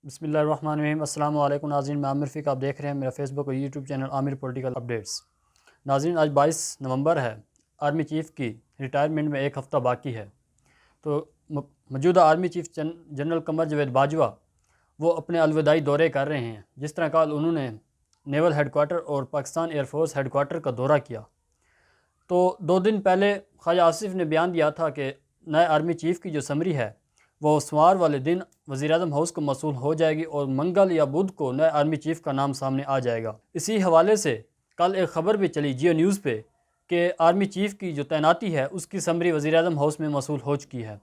بسم اللہ الرحمن الرحیم۔ السلام علیکم ناظرین، میں عامر فیق، آپ دیکھ رہے ہیں میرا فیس بک اور یوٹیوب چینل عامر پولیٹیکل اپڈیٹس۔ ناظرین، آج 22 نومبر ہے۔ آرمی چیف کی ریٹائرمنٹ میں ایک ہفتہ باقی ہے، تو موجودہ army chief general Qamar Javed Bajwa وہ اپنے الوداعی دورے کر رہے ہیں۔ جس طرح کل انہوں نے نیول ہیڈ کوارٹر اور Pakistan air force headquarter کا دورہ کیا، تو 2 دن پہلے خواجہ آصف نے بیان دیا تھا کہ نئے آرمی چیف کی جو سمری ہے وہ سوموار والے دن وزیراعظم ہاؤس کو موصول ہو جائے گی اور منگل یا بدھ کو نئے آرمی چیف کا نام سامنے آ جائے گا۔ اسی حوالے سے کل ایک خبر بھی چلی جیو نیوز پہ کہ آرمی چیف کی جو تعیناتی ہے اس کی سمری وزیراعظم ہاؤس میں موصول ہو چکی ہے،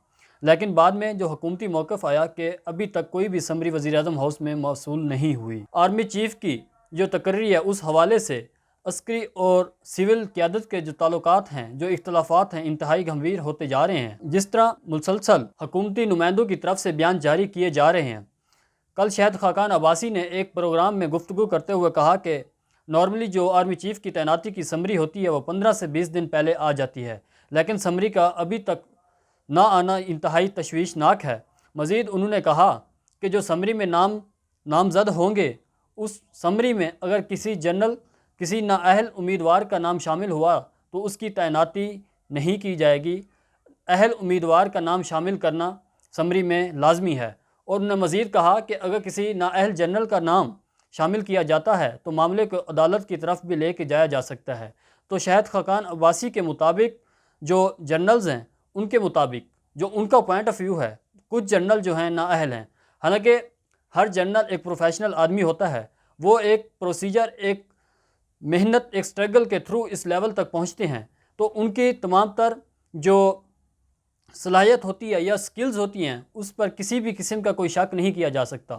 لیکن بعد میں جو حکومتی موقف آیا کہ ابھی تک کوئی بھی سمری وزیراعظم ہاؤس میں موصول نہیں ہوئی۔ آرمی چیف کی جو تقرری ہے اس حوالے سے عسکری اور سول قیادت کے جو تعلقات ہیں، جو اختلافات ہیں، انتہائی گمبھیر ہوتے جا رہے ہیں۔ جس طرح مسلسل حکومتی نمائندوں کی طرف سے بیان جاری کیے جا رہے ہیں۔ کل شاہد خاقان عباسی نے ایک پروگرام میں گفتگو کرتے ہوئے کہا کہ نارملی جو آرمی چیف کی تعیناتی کی سمری ہوتی ہے وہ 15 سے 20 دن پہلے آ جاتی ہے، لیکن سمری کا ابھی تک نہ آنا انتہائی تشویشناک ہے۔ مزید انہوں نے کہا کہ جو سمری میں نامزد ہوں گے، اس سمری میں اگر کسی نااہل امیدوار کا نام شامل ہوا تو اس کی تعیناتی نہیں کی جائے گی۔ اہل امیدوار کا نام شامل کرنا سمری میں لازمی ہے، اور انہوں نے مزید کہا کہ اگر کسی نااہل جنرل کا نام شامل کیا جاتا ہے تو معاملے کو عدالت کی طرف بھی لے کے جایا جا سکتا ہے۔ تو شاہد خاقان عباسی کے مطابق جو جنرلز ہیں ان کے مطابق جو ان کا پوائنٹ آف ویو ہے، کچھ جنرل جو ہیں نااہل ہیں، حالانکہ ہر جنرل ایک پروفیشنل آدمی ہوتا ہے، وہ ایک پروسیجر، ایک محنت، ایک سٹرگل کے تھرو اس لیول تک پہنچتے ہیں، تو ان کی تمام تر جو صلاحیت ہوتی ہے یا سکلز ہوتی ہیں اس پر کسی بھی قسم کا کوئی شک نہیں کیا جا سکتا۔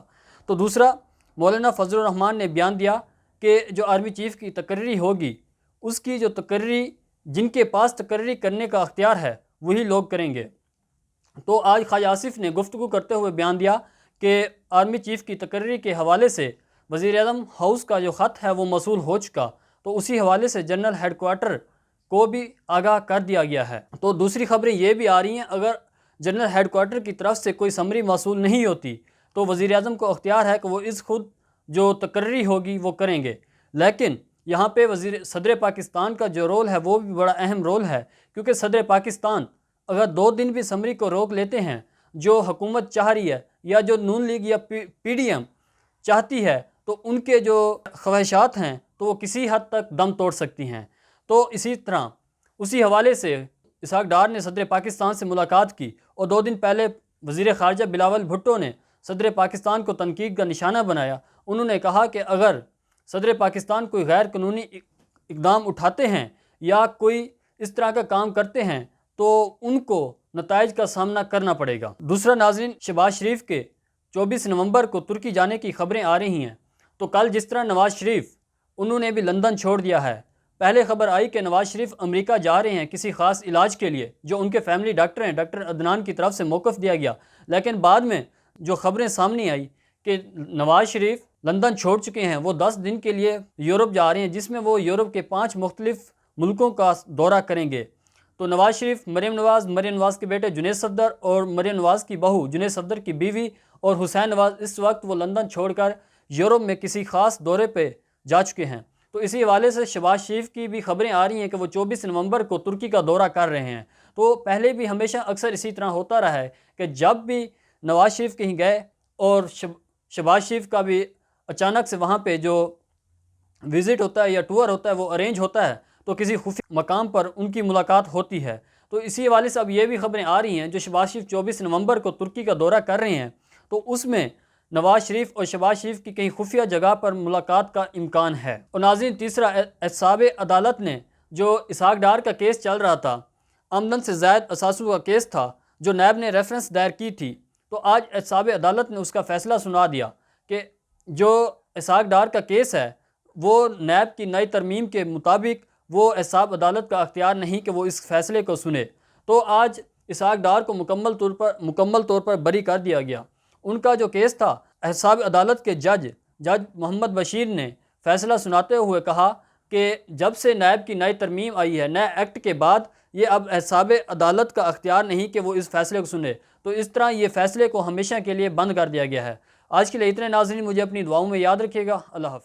تو دوسرا، مولانا فضل الرحمان نے بیان دیا کہ جو آرمی چیف کی تقرری ہوگی اس کی جو تقرری جن کے پاس تقرری کرنے کا اختیار ہے وہی لوگ کریں گے۔ تو آج خواجہ آصف نے گفتگو کرتے ہوئے بیان دیا کہ آرمی چیف کی تقرری کے حوالے سے وزیراعظم ہاؤس کا جو خط ہے وہ موصول ہو چکا، تو اسی حوالے سے جنرل ہیڈ کوارٹر کو بھی آگاہ کر دیا گیا ہے۔ تو دوسری خبریں یہ بھی آ رہی ہیں اگر جنرل ہیڈ کوارٹر کی طرف سے کوئی سمری موصول نہیں ہوتی تو وزیراعظم کو اختیار ہے کہ وہ اس خود جو تقرری ہوگی وہ کریں گے، لیکن یہاں پہ صدر پاکستان کا جو رول ہے وہ بھی بڑا اہم رول ہے، کیونکہ صدر پاکستان اگر 2 دن بھی سمری کو روک لیتے ہیں جو حکومت چاہ رہی ہے یا جو نون لیگ یا پی ڈی ایم چاہتی ہے، تو ان کے جو خواہشات ہیں تو وہ کسی حد تک دم توڑ سکتی ہیں۔ تو اسی طرح اسی حوالے سے اسحاق ڈار نے صدر پاکستان سے ملاقات کی، اور 2 دن پہلے وزیر خارجہ بلاول بھٹو نے صدر پاکستان کو تنقید کا نشانہ بنایا۔ انہوں نے کہا کہ اگر صدر پاکستان کوئی غیر قانونی اقدام اٹھاتے ہیں یا کوئی اس طرح کا کام کرتے ہیں تو ان کو نتائج کا سامنا کرنا پڑے گا۔ دوسرا ناظرین، شہباز شریف کے 24 نومبر کو ترکی جانے کی خبریں آ رہی ہیں، تو کل جس طرح نواز شریف انہوں نے بھی لندن چھوڑ دیا ہے، پہلے خبر آئی کہ نواز شریف امریکہ جا رہے ہیں کسی خاص علاج کے لیے، جو ان کے فیملی ڈاکٹر ہیں، ڈاکٹر عدنان کی طرف سے موقف دیا گیا، لیکن بعد میں جو خبریں سامنے آئی کہ نواز شریف لندن چھوڑ چکے ہیں، وہ 10 دن کے لیے یورپ جا رہے ہیں، جس میں وہ یورپ کے 5 مختلف ملکوں کا دورہ کریں گے۔ تو نواز شریف، مریم نواز کے بیٹے جنید صفدر اور مریم نواز کی بہو جنید صفدر کی بیوی اور حسین نواز اس وقت وہ لندن چھوڑ کر یورپ میں کسی خاص دورے پہ جا چکے ہیں۔ تو اسی حوالے سے شہباز شریف کی بھی خبریں آ رہی ہیں کہ وہ 24 نومبر کو ترکی کا دورہ کر رہے ہیں۔ تو پہلے بھی ہمیشہ اکثر اسی طرح ہوتا رہا ہے کہ جب بھی نواز شریف کہیں گئے اور شہباز شریف کا بھی اچانک سے وہاں پہ جو وزٹ ہوتا ہے یا ٹور ہوتا ہے وہ ارینج ہوتا ہے، تو کسی خفیہ مقام پر ان کی ملاقات ہوتی ہے۔ تو اسی حوالے سے اب یہ بھی خبریں آ رہی ہیں جو شہباز شریف 24 نومبر کو ترکی کا دورہ کر رہے ہیں، تو اس میں نواز شریف اور شہباز شریف کی کہیں خفیہ جگہ پر ملاقات کا امکان ہے۔ اور ناظرین، تیسرا، احتساب عدالت نے جو اسحاق ڈار کا کیس چل رہا تھا، آمدن سے زائد اثاثوں کا کیس تھا جو نیب نے ریفرنس دائر کی تھی، تو آج احتساب عدالت نے اس کا فیصلہ سنا دیا کہ جو اسحاق ڈار کا کیس ہے وہ نیب کی نئی ترمیم کے مطابق وہ احتساب عدالت کا اختیار نہیں کہ وہ اس فیصلے کو سنے۔ تو آج اسحاق ڈار کو مکمل طور پر بری کر دیا گیا۔ ان کا جو کیس تھا، احتساب عدالت کے جج محمد بشیر نے فیصلہ سناتے ہوئے کہا کہ جب سے نیب کی نئی ترمیم آئی ہے، نئے ایکٹ کے بعد، یہ اب احتساب عدالت کا اختیار نہیں کہ وہ اس فیصلے کو سنے، تو اس طرح یہ فیصلے کو ہمیشہ کے لیے بند کر دیا گیا ہے۔ آج کے لیے اتنے ناظرین، مجھے اپنی دعاؤں میں یاد رکھیے گا۔ اللہ حافظ۔